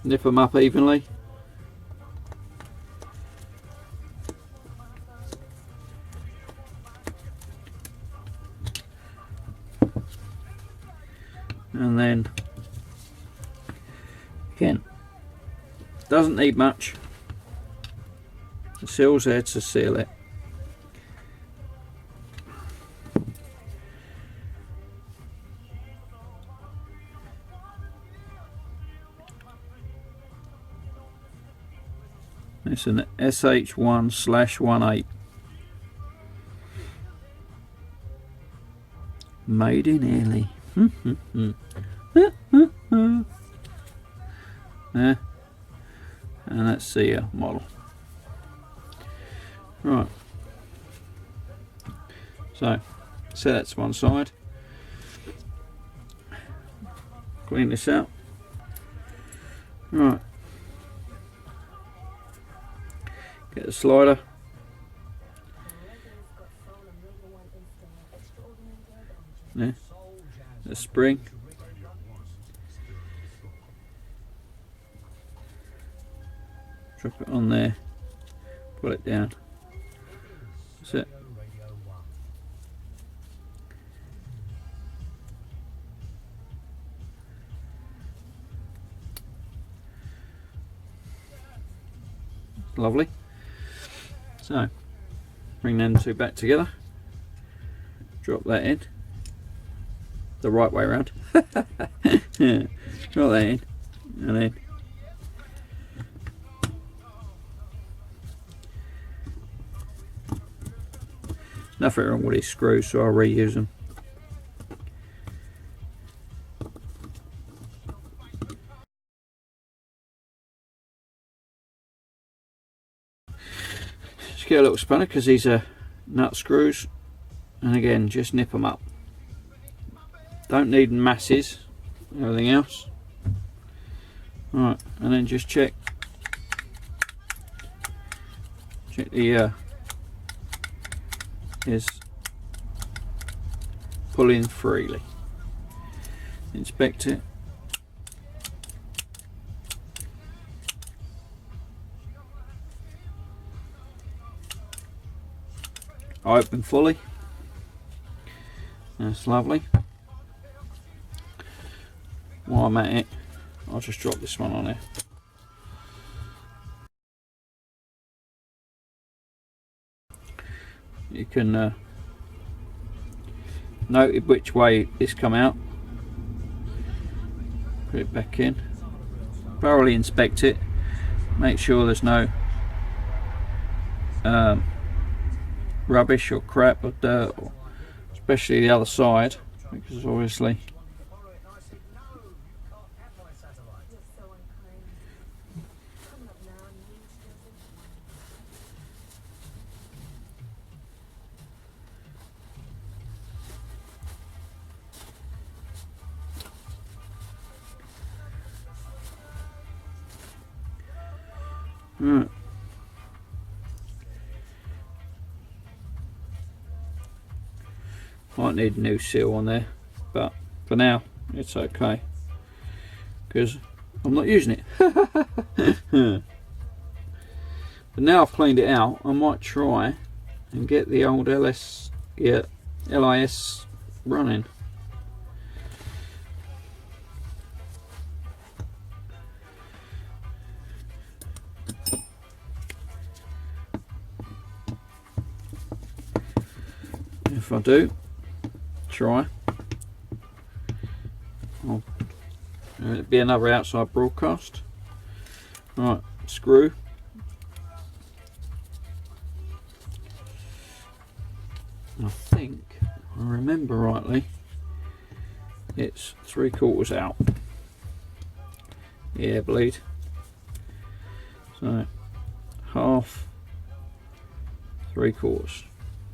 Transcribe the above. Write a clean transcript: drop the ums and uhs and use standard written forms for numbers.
nip them up evenly. And then again, doesn't need much. The seal's there to seal it. It's an SH1/18. Made in Italy. Yeah. And that's the model. Right. So, set that to one side. Clean this out. Right. Get the slider. Yeah. The spring. Drop it on there. Pull it down. That's it. Lovely. So, bring them two back together. Drop that in. The right way around. Yeah. Drop that in. And then nothing wrong with these screws, so I'll reuse them. Just get a little spanner because these are nut screws, and again, just nip them up. Don't need masses, everything else. Right, and then just check the is pulling freely. Inspect it. Open fully. That's lovely. While I'm at it, I'll just drop this one on there. You can note which way it's come out. Put it back in. Thoroughly inspect it. Make sure there's no rubbish or crap or dirt, or especially the other side, because obviously right. Might need a new seal on there, but for now it's okay because I'm not using it. But now I've cleaned it out, I might try and get the old LIS running. If I do, try. It'll be another outside broadcast. Right, screw. I think, if I remember rightly, it's 3/4 out. Yeah, bleed. So, half, 3/4.